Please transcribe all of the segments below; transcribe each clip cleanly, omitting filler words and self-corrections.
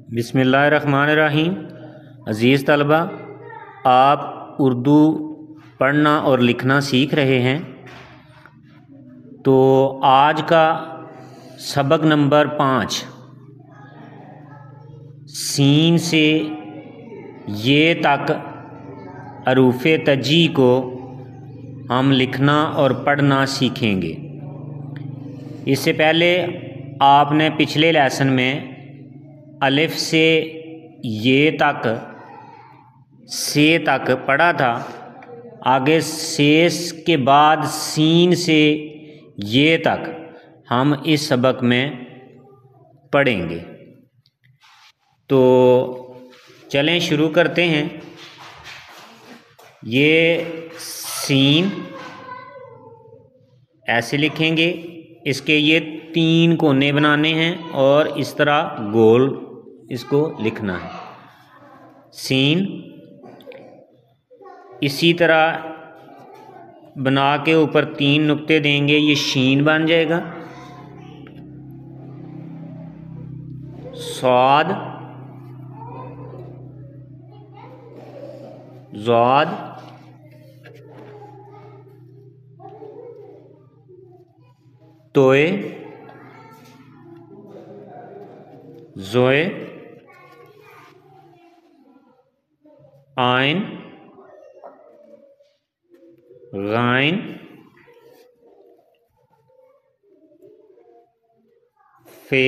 बिस्मिल्लाहिर्रहमानिर्रहीम। अज़ीज़ तलबा, आप उर्दू पढ़ना और लिखना सीख रहे हैं। तो आज का सबक नंबर 5 सीन से ये तक हरूफ़ तजी को हम लिखना और पढ़ना सीखेंगे। इससे पहले आपने पिछले लेसन में अलिफ से ये तक से तक पढ़ा था। आगे से के बाद सीन से ये तक हम इस सबक में पढ़ेंगे। तो चलें शुरू करते हैं। ये सीन ऐसे लिखेंगे, इसके ये 3 कोने बनाने हैं और इस तरह गोल इसको लिखना है। सीन इसी तरह बना के ऊपर 3 नुक्ते देंगे, ये शीन बन जाएगा। स्वाद, ज़ाद, तोए, ज़ोए, आइन, गाइन, फे,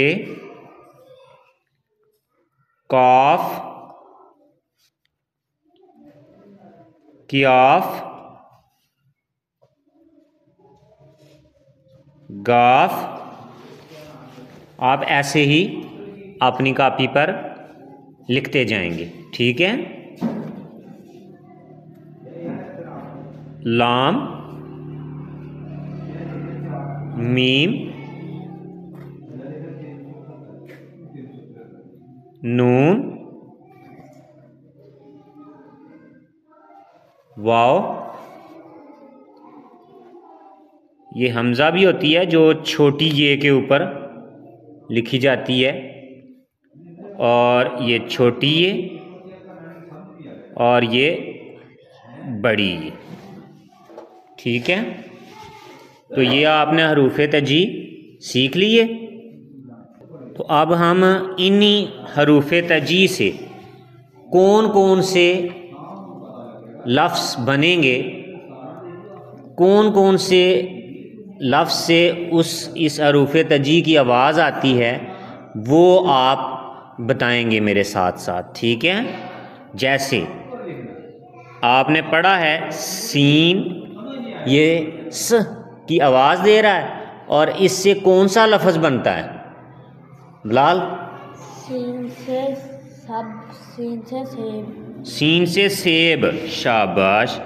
काफ, कियाफ, गाफ। आप ऐसे ही अपनी कॉपी पर लिखते जाएंगे, ठीक है। लाम, मीम, नून, वाव। ये हमज़ा भी होती है जो छोटी ये के ऊपर लिखी जाती है, और ये छोटी ये और ये बड़ी ये, ठीक है। तो ये आपने हरूफ़ तजी सीख लिए। तो अब हम इन्हीं हरूफ़ तजी से कौन कौन से लफ्ज़ बनेंगे, कौन कौन से लफ्ज़ से इस हरूफ़ तजी की आवाज़ आती है, वो आप बताएंगे मेरे साथ साथ, ठीक है। जैसे आपने पढ़ा है सीन, ये स की आवाज़ दे रहा है, और इससे कौन सा लफ्ज़ बनता है बिलाल? सीन से सब, सीन से सेब। सीन से सेब, शाबाश।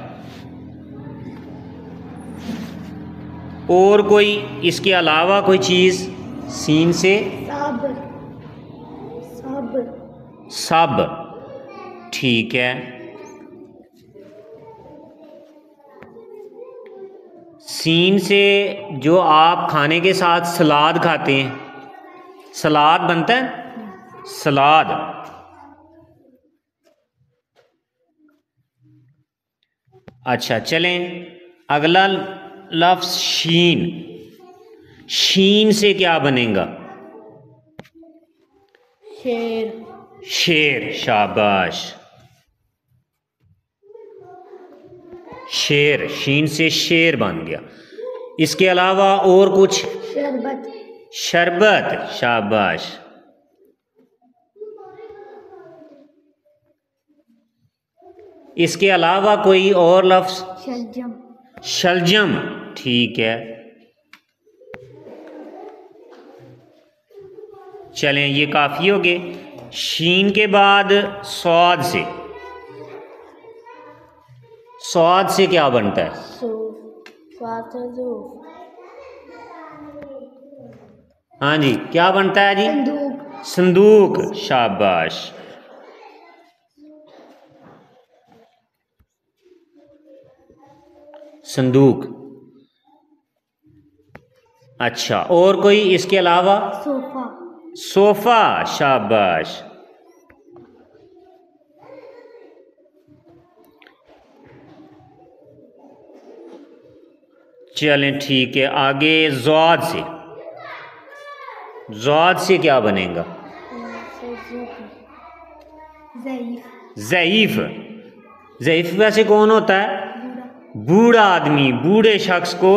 और कोई इसके अलावा कोई चीज़? सीन से सब, सब, सब, ठीक है। सीन से जो आप खाने के साथ सलाद खाते हैं, सलाद बनता है, सलाद। अच्छा चलें, अगला लफ्ज़ शीन। शीन से क्या बनेगा? शेर, शेर, शाबाश। शेर, शीन से शेर बन गया। इसके अलावा और कुछ? शरबत, शरबत, शाबाश। इसके अलावा कोई और लफ्ज़? शलजम, शलजम, ठीक है। चलें, ये काफ़ी हो गए। शीन के बाद स्वाद से, स्वाद से क्या बनता है? सूफ, स्वाद से सूफ। हाँ जी, क्या बनता है जी? संदूक, संदूक, शाबाश। संदूक, अच्छा। और कोई इसके अलावा? सोफा, सोफ़ा, शाबाश। चलें ठीक है, आगे ज़ाद से, ज़ाद से क्या बनेगा? ज़ईफ़। ज़ईफ़ वैसे कौन होता है? बूढ़ा आदमी, बूढ़े शख्स को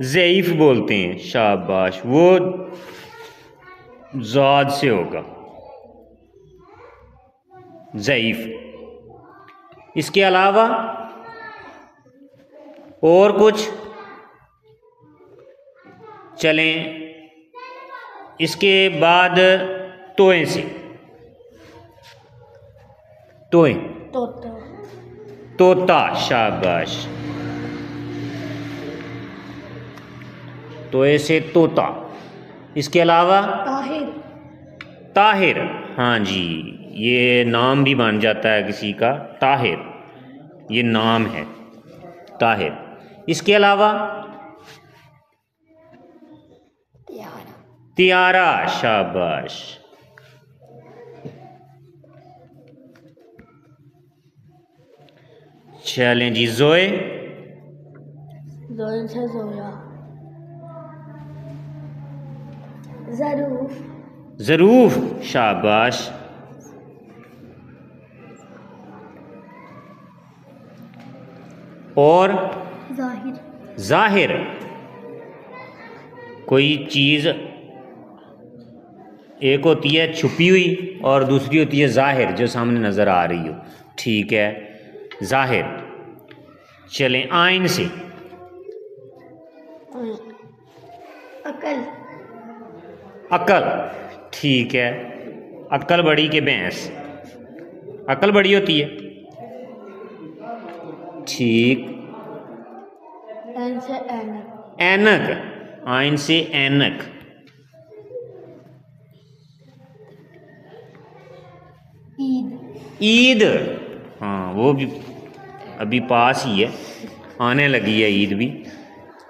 ज़ईफ़ बोलते हैं। शाबाश, वो ज़ाद से होगा, ज़ईफ़। इसके अलावा और कुछ? चलें इसके बाद तोए से, तोए, तोता, तोता। शाबाश, तोए से तोता। इसके अलावा ताहिर, ताहिर। हाँ जी, ये नाम भी बन जाता है किसी का, ताहिर, ये नाम है ताहिर। इसके अलावा तियारा। शाबाश। चलें जी, जोए। जोइन से जोया, ज़रूफ, ज़रूफ। शाबाश। और ज़ाहिर, ज़ाहिर, कोई चीज़ एक होती है छुपी हुई और दूसरी होती है ज़ाहिर, जो सामने नज़र आ रही हो। ठीक है, ज़ाहिर। चलें आइन से, अकल, अकल। ठीक है, अकल बड़ी के भैंस, अकल बड़ी होती है। ठीक। एन से ऐनक, ऐनक, आइन से ऐनक। ईद, ईद। हाँ, वो भी अभी पास ही है, आने लगी है ईद भी,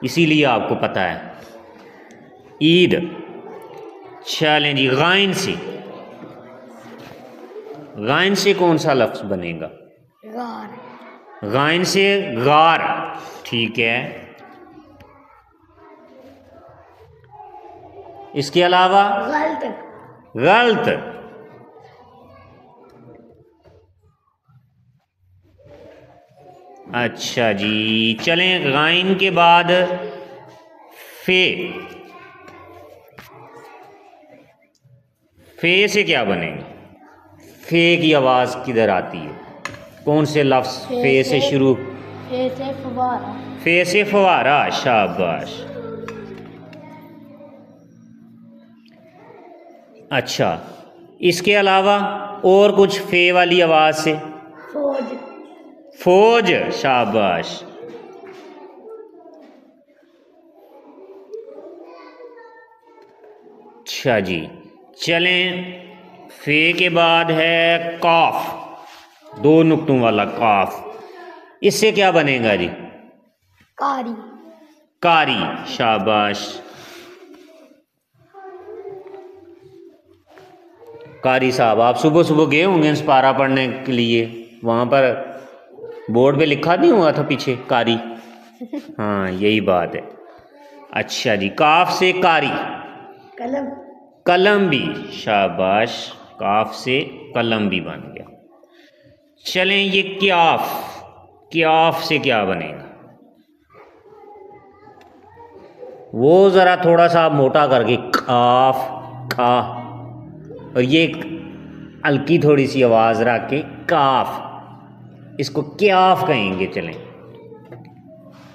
इसीलिए आपको पता है, ईद। चलें जी, गाइन से, गाइन से कौन सा लफ्ज़ बनेगा? गार, गाइन से गार। ठीक है। इसके अलावा गलत, गलत। अच्छा जी, चलें गाइन के बाद फे, फे से क्या बनेगा? फे की आवाज़ किधर आती है? कौन से लफ्ज़ फे से शुरू? फे से फवारा, फे से फवारा। शाबाश। अच्छा, इसके अलावा और कुछ फे वाली आवाज़ से? फौज, फौज। शाबाश। अच्छा जी, चलें फे के बाद है काफ, दो नुक्तों वाला काफ, इससे क्या बनेगा जी? कारी, कारी। शाबाश। कारी साहब, आप सुबह सुबह गए होंगे इंस्पारा पढ़ने के लिए, वहाँ पर बोर्ड पे लिखा नहीं हुआ था पीछे कारी? हाँ, यही बात है। अच्छा जी, काफ से कारी। कलम, कलम भी। शाबाश, काफ से कलम भी बन गया। चलें ये क्याफ, क्याफ से क्या बनेगा? वो ज़रा थोड़ा सा मोटा करके, काफ, का, और ये हल्की थोड़ी सी आवाज़ रख के काफ, इसको क्याफ कहेंगे। चलें,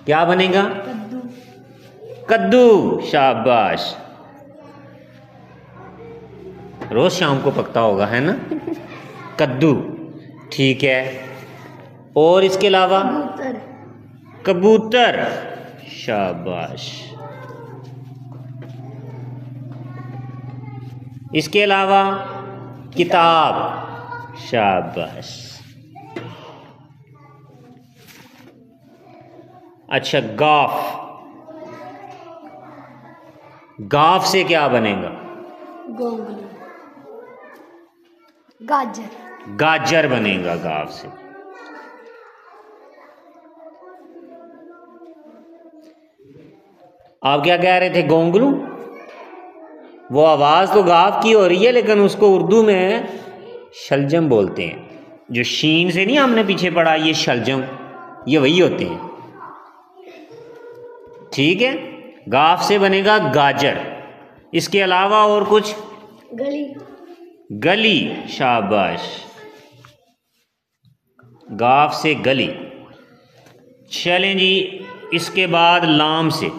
क्या बनेगा? कद्दू, कद्दू। शाबाश, रोज शाम को पकता होगा, है ना? कद्दू। ठीक है, और इसके अलावा? कबूतर, कबूतर। शाबाश। इसके अलावा? किताब। शाबाश। अच्छा, गाफ, गाफ से क्या बनेगा? गोंगलू, गाजर, गाजर बनेगा गाफ से। आप क्या कह रहे थे? गोंगलू। वो आवाज़ तो गाफ की हो रही है, लेकिन उसको उर्दू में शलजम बोलते हैं। जो शीन से नहीं हमने पीछे पढ़ा, ये शलजम, ये वही होते हैं। ठीक है, गाफ से बनेगा गाजर। इसके अलावा और कुछ? गली। गली, शाबाश। गाफ से गली। चलें जी, इसके बाद लाम से।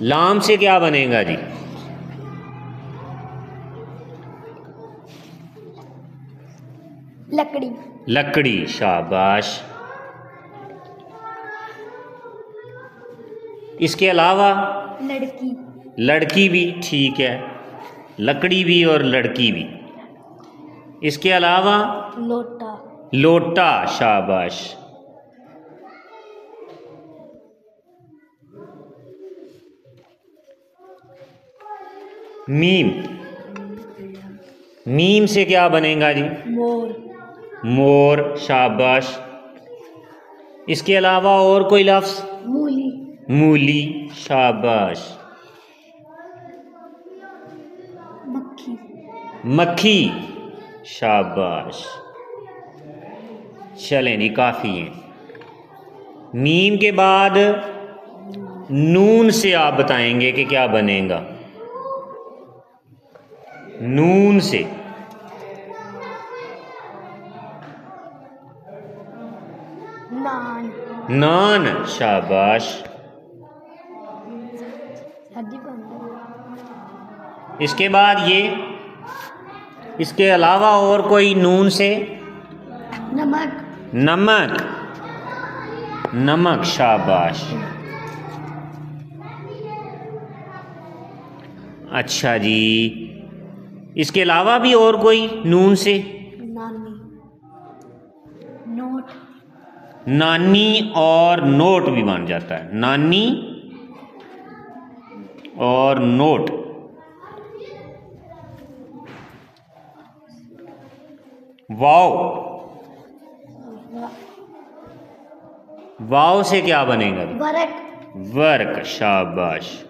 लाम से क्या बनेगा जी? लकड़ी। लकड़ी, शाबाश। इसके अलावा? लड़की। लड़की भी ठीक है, लकड़ी भी और लड़की भी। इसके अलावा? लोटा। लोटा, शाबाश। मीम। मीम से क्या बनेगा जी? मोर। मोर, शाबाश। इसके अलावा और कोई लफ्ज? मूली। मूली, शाबाश। मक्खी। मक्खी, शाबाश। चलें जी, काफ़ी है। मीम के बाद नून से आप बताएंगे कि क्या बनेगा। नून से? नान। नान, शाबाश। इसके बाद ये, इसके अलावा और कोई नून से? नमक। नमक, नमक, शाबाश। अच्छा जी, इसके अलावा भी और कोई नून से? नानी। नोट। नानी और नोट भी बन जाता है। नानी और नोट। वाव। वाव से क्या बनेगा? वर्क। वर्क, शाबाश।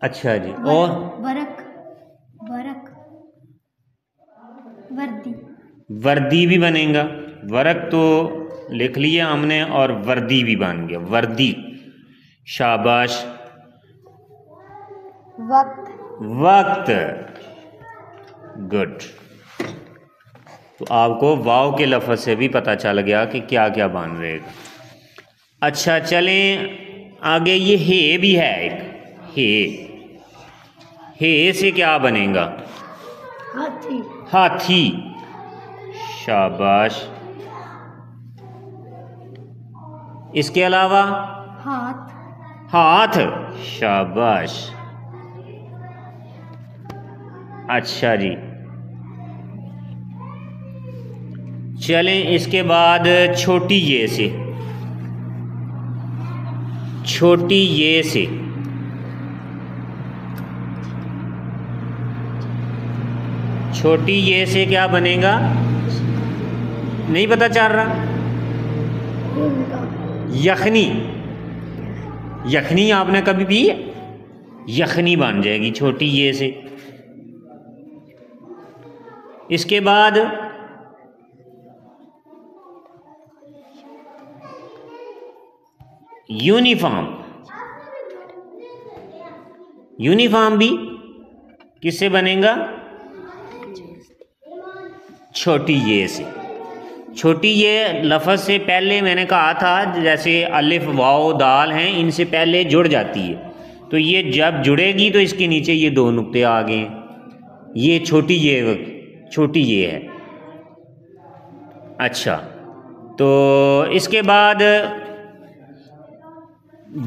अच्छा जी, और? वर्क। वर्क। वर्दी। वर्दी भी बनेगा। वर्क तो लिख लिया हमने, और वर्दी भी बन गया, वर्दी, शाबाश। वक्त। वक्त, गुड। तो आपको वाव के लफ्ज़ से भी पता चल गया कि क्या क्या बन रहेगा। अच्छा, चलें आगे। ये हे भी है एक, हे। हे से क्या बनेगा? हाथी। हाथी, शाबाश। इसके अलावा? हाथ। हाथ, शाबाश। अच्छा जी, चलें इसके बाद छोटी ये से। छोटी ये से? छोटी ये से क्या बनेगा? नहीं पता चल रहा? यखनी। यखनी आपने कभी पी है? यखनी बन जाएगी छोटी ये से। इसके बाद यूनिफॉर्म। यूनिफॉर्म भी किससे बनेगा? छोटी ये से। छोटी ये लफ्ज़ से पहले मैंने कहा था, जैसे अलिफ वाव दाल हैं, इनसे पहले जुड़ जाती है, तो ये जब जुड़ेगी तो इसके नीचे ये दो नुक्ते आ गए। ये छोटी ये, छोटी ये है। अच्छा, तो इसके बाद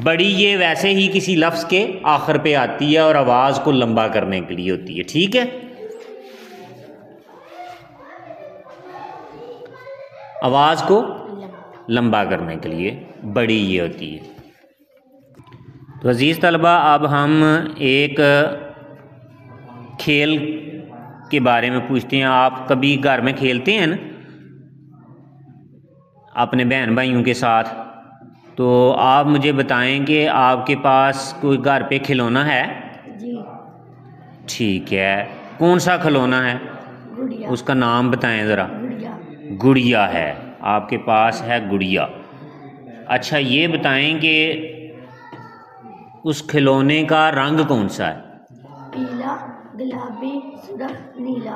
बड़ी ये वैसे ही किसी लफ्ज़ के आखिर पे आती है और आवाज़ को लंबा करने के लिए होती है। ठीक है, आवाज़ को लंबा करने के लिए बड़ी ये होती है। तो अज़ीज़ तलबा, अब हम एक खेल के बारे में पूछते हैं। आप कभी घर में खेलते हैं ना? अपने बहन भाइयों के साथ। तो आप मुझे बताएं कि आपके पास कोई घर पे खिलौना है? जी। ठीक है, कौन सा खिलौना है? गुड़िया। उसका नाम बताएं ज़रा। गुड़िया। गुड़िया है, आपके पास है गुड़िया। अच्छा ये बताएं कि उस खिलौने का रंग कौन सा है? पीला, गुलाबी, सुरख, नीला।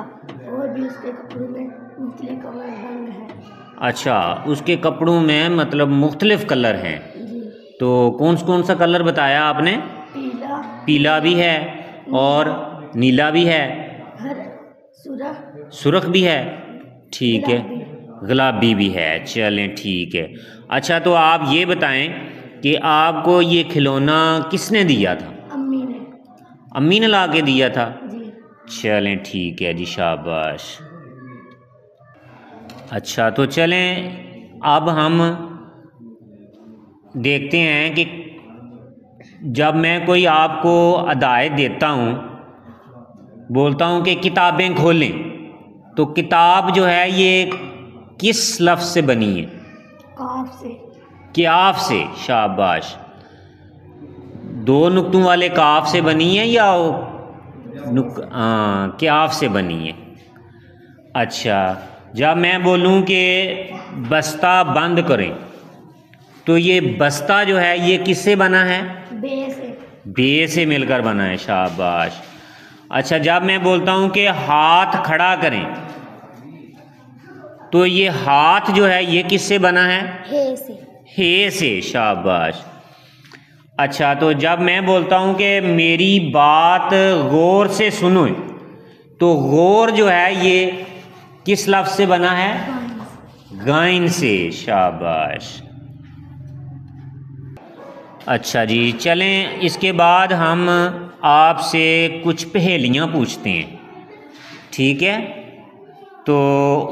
और भी उसके कपड़ों में मुख्तलिफ रंग है। अच्छा, उसके कपड़ों में मतलब मुख्तलिफ कलर हैं। जी। तो कौन सा कलर बताया आपने? पीला। पीला भी है और नीला भी है, हर सुरख। सुर्ख भी है, ठीक है, गुलाबी। गुलाबी भी है। चलें ठीक है। अच्छा तो आप ये बताएं कि आपको ये खिलौना किसने दिया था? अम्मी ने। अम्मी ने ला के दिया था? जी। चलें ठीक है जी, शाबाश। अच्छा तो चलें अब हम देखते हैं कि जब मैं कोई आपको हिदायत देता हूँ, बोलता हूँ कि किताबें खोलें, तो किताब जो है ये किस लफ्ज़ से बनी है? काफ से। क्याफ से, शाबाश। दो नुक्तों वाले काफ से बनी है या क्याफ से बनी है? अच्छा, जब मैं बोलूँ कि बस्ता बंद करें, तो ये बस्ता जो है ये किससे बना है? बे से। बे से मिलकर बना है, शाबाश। अच्छा, जब मैं बोलता हूँ कि हाथ खड़ा करें, तो ये हाथ जो है ये किससे बना है? हे से। हे से, शाबाश। अच्छा, तो जब मैं बोलता हूँ कि मेरी बात गौर से सुनो, तो गौर जो है ये किस लफ्ज़ से बना है? गाइन से, शाबाश। अच्छा जी, चलें इसके बाद हम आपसे कुछ पहेलियाँ पूछते हैं, ठीक है? तो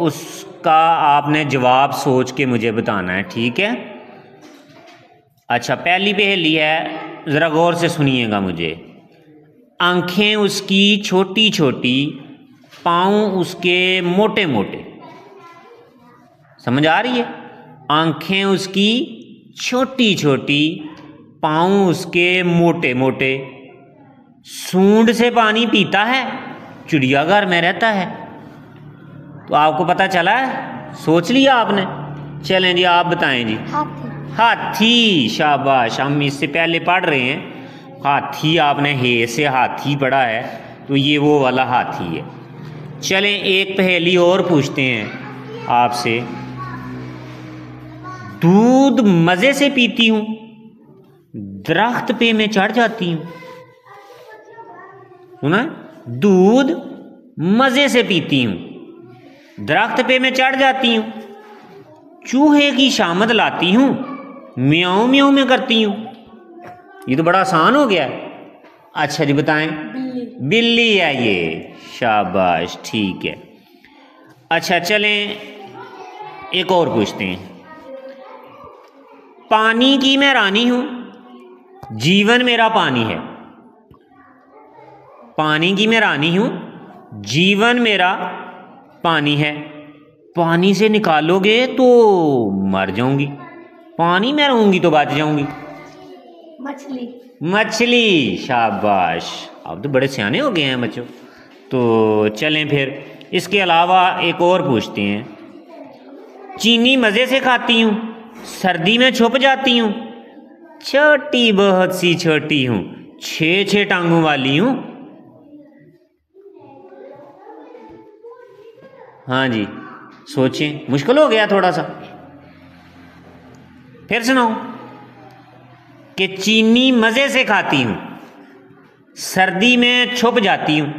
उसका आपने जवाब सोच के मुझे बताना है, ठीक है? अच्छा, पहली पहेली है, ज़रा गौर से सुनिएगा मुझे। आँखें उसकी छोटी छोटी, पाँव उसके मोटे मोटे। समझ आ रही है? आँखें उसकी छोटी छोटी, पाँव उसके मोटे मोटे, सूंड से पानी पीता है, चिड़ियाघर में रहता है। तो आपको पता चला है? सोच लिया आपने? चलें जी, आप बताएं जी। हाथी। हाथी, शाबाश। हम इससे पहले पढ़ रहे हैं हाथी, आपने हे से हाथी पढ़ा है, तो ये वो वाला हाथी है। चलें एक पहेली और पूछते हैं आपसे। दूध मज़े से पीती हूँ, दरख्त पे मैं चढ़ जाती हूँ। सुना? दूध मज़े से पीती हूँ, दरख्त पे मैं चढ़ जाती हूँ, चूहे की शामत लाती हूँ, म्याऊं म्याऊं में करती हूँ। ये तो बड़ा आसान हो गया। अच्छा जी बताएं। बिल्ली। बिल्ली है ये, शाबाश, ठीक है। अच्छा चलें एक और पूछते हैं। पानी की मैं रानी हूँ, जीवन मेरा पानी है। पानी की मैं रानी हूँ, जीवन मेरा पानी है। पानी से निकालोगे तो मर जाऊंगी, पानी में रहूंगी तो बच जाऊंगी। मछली। मछली, शाबाश। आप तो बड़े सियाने हो गए हैं बच्चों। तो चलें फिर इसके अलावा एक और पूछते हैं। चीनी मज़े से खाती हूँ, सर्दी में छुप जाती हूँ, छोटी बहुत सी छोटी हूँ, 6 टांगों वाली हूँ। हाँ जी, सोचें, मुश्किल हो गया थोड़ा सा। फिर सुनाओ कि चीनी मज़े से खाती हूँ, सर्दी में छुप जाती हूँ,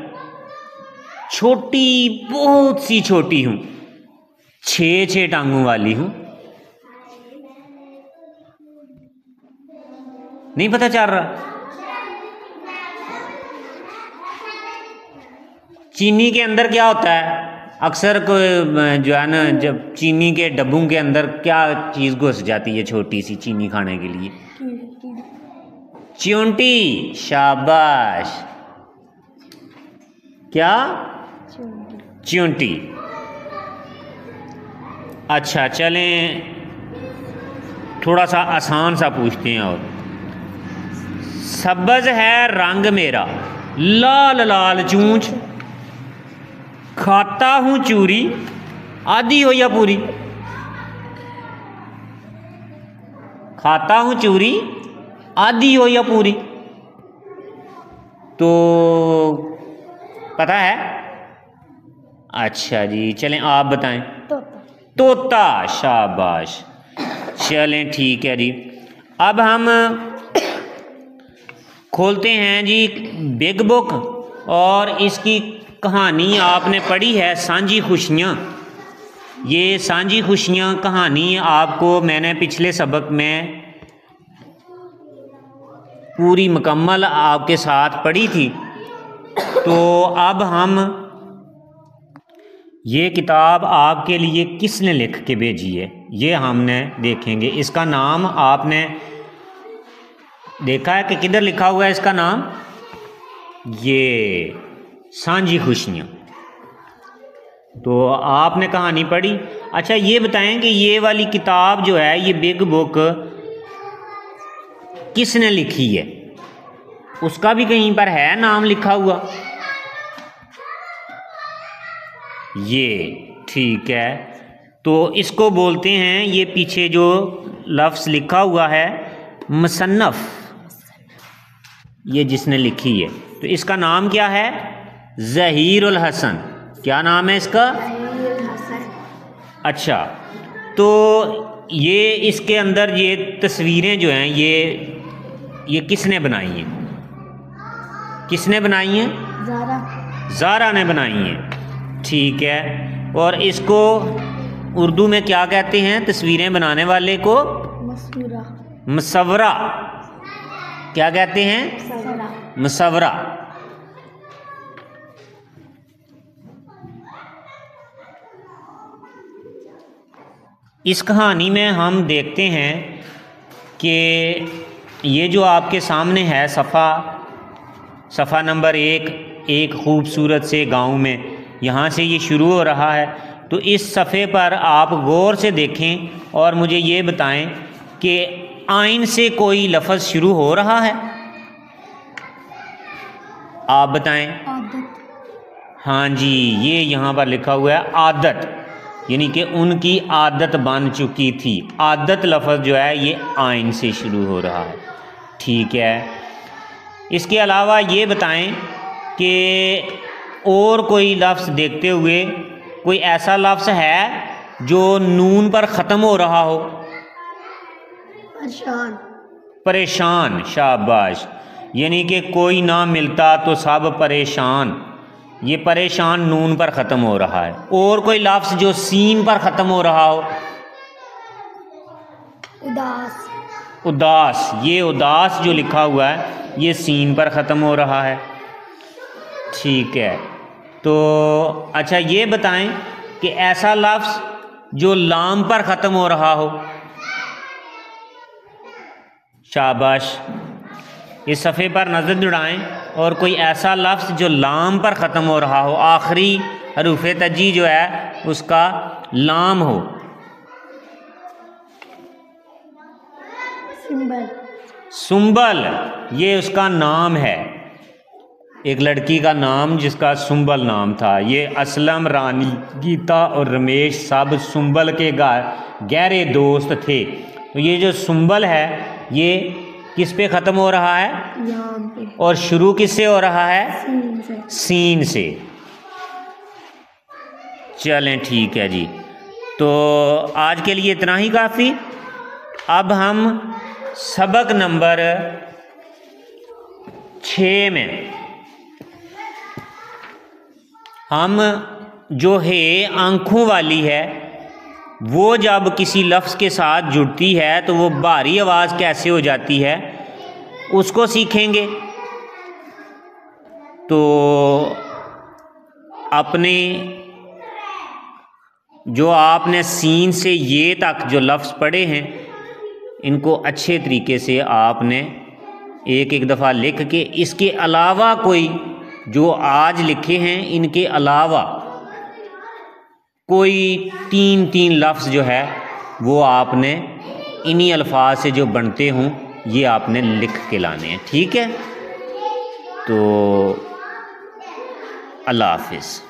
छोटी बहुत सी छोटी हूँ, 6 टांगों वाली हूँ। नहीं पता चल रहा? चीनी के अंदर क्या होता है? अक्सर जो है ना, जब चीनी के डब्बों के अंदर क्या चीज़ घुस जाती है छोटी सी चीनी खाने के लिए? चींटी, शाबाश। क्या? चींटी। अच्छा चलें थोड़ा सा आसान सा पूछते हैं। और सब्ज़ है रंग मेरा, लाल लाल चूंच, खाता हूँ चूरी, आधी हो या पूरी। खाता हूँ चूरी, आधी हो या पूरी। तो पता है? अच्छा जी, चलें आप बताएं। तोता, शाबाश। चलें ठीक है जी। अब हम खोलते हैं जी बिग बुक, और इसकी कहानी आपने पढ़ी है सांझी खुशियाँ। ये सांझी खुशियाँ कहानी आपको मैंने पिछले सबक में पूरी मुकम्मल आपके साथ पढ़ी थी। तो अब हम ये किताब आपके लिए किसने लिख के भेजी है ये हमने देखेंगे। इसका नाम आपने देखा है कि किधर लिखा हुआ है इसका नाम? ये सांझी खुशियाँ। तो आपने कहानी पढ़ी। अच्छा ये बताएं कि ये वाली किताब जो है, ये बिग बुक किसने लिखी है? उसका भी कहीं पर है नाम लिखा हुआ? ये ठीक है। तो इसको बोलते हैं, ये पीछे जो लफ्ज़ लिखा हुआ है मुसन्नफ़, ये जिसने लिखी है। तो इसका नाम क्या है? ज़हीरुल हसन। क्या नाम है इसका? अच्छा, तो ये इसके अंदर ये तस्वीरें जो हैं ये किसने बनाई हैं? किसने बनाई हैं? ज़ारा ने बनाई हैं। ठीक है। और इसको उर्दू में क्या कहते हैं? तस्वीरें बनाने वाले को मुसव्वरा। क्या कहते हैं? मुसव्वरा। इस कहानी में हम देखते हैं कि ये जो आपके सामने है सफ़ा नंबर 1, एक खूबसूरत से गांव में, यहाँ से ये शुरू हो रहा है। तो इस सफ़े पर आप गौर से देखें और मुझे ये बताएं कि आइन से कोई लफ्ज़ शुरू हो रहा है? आप बताएं। हाँ जी, ये यहाँ पर लिखा हुआ है आदत, यानी कि उनकी आदत बन चुकी थी। आदत लफ्ज़ जो है ये आइन से शुरू हो रहा है। ठीक है। इसके अलावा ये बताएं कि और कोई लफ्ज़ देखते हुए कोई ऐसा लफ्ज़ है जो नून पर ख़त्म हो रहा हो? परेशान। शाबाश। यानी कि कोई ना मिलता तो सब परेशान। ये परेशान नून पर ख़त्म हो रहा है। और कोई लफ्ज़ जो सीन पर ख़त्म हो रहा हो? उदास। उदास। ये उदास जो लिखा हुआ है ये सीन पर ख़त्म हो रहा है। ठीक है। तो अच्छा ये बताएं कि ऐसा लफ्ज़ जो लाम पर ख़त्म हो रहा हो? शाबाश। इस सफ़े पर नज़र दौड़ाएं और कोई ऐसा लफ्ज़ जो लाम पर ख़त्म हो रहा हो, आखिरी हरूफ तजी जो है उसका लाम हो। सुंबल, ये उसका नाम है, एक लड़की का नाम जिसका सुंबल नाम था। ये असलम, रानी, गीता और रमेश सब सुंबल के गहरे दोस्त थे। तो ये जो सुंबल है ये किस पे ख़त्म हो रहा है? और शुरू किससे हो रहा है? सीन से। चलें ठीक है जी। तो आज के लिए इतना ही काफ़ी। अब हम सबक नंबर 6 में हम जो है आँखों वाली है, वो जब किसी लफ्ज़ के साथ जुड़ती है तो वो भारी आवाज़ कैसे हो जाती है उसको सीखेंगे। तो अपने जो आपने सीन से ये तक जो लफ्ज़ पढ़े हैं इनको अच्छे तरीके से आपने एक एक दफ़ा लिख के, इसके अलावा कोई जो आज लिखे हैं इनके अलावा कोई 3-3 लफ्ज़ जो है वो आपने इन्हीं अल्फाज से जो बनते हों ये आपने लिख के लाने हैं। ठीक है, तो अल्लाह हाफिज़।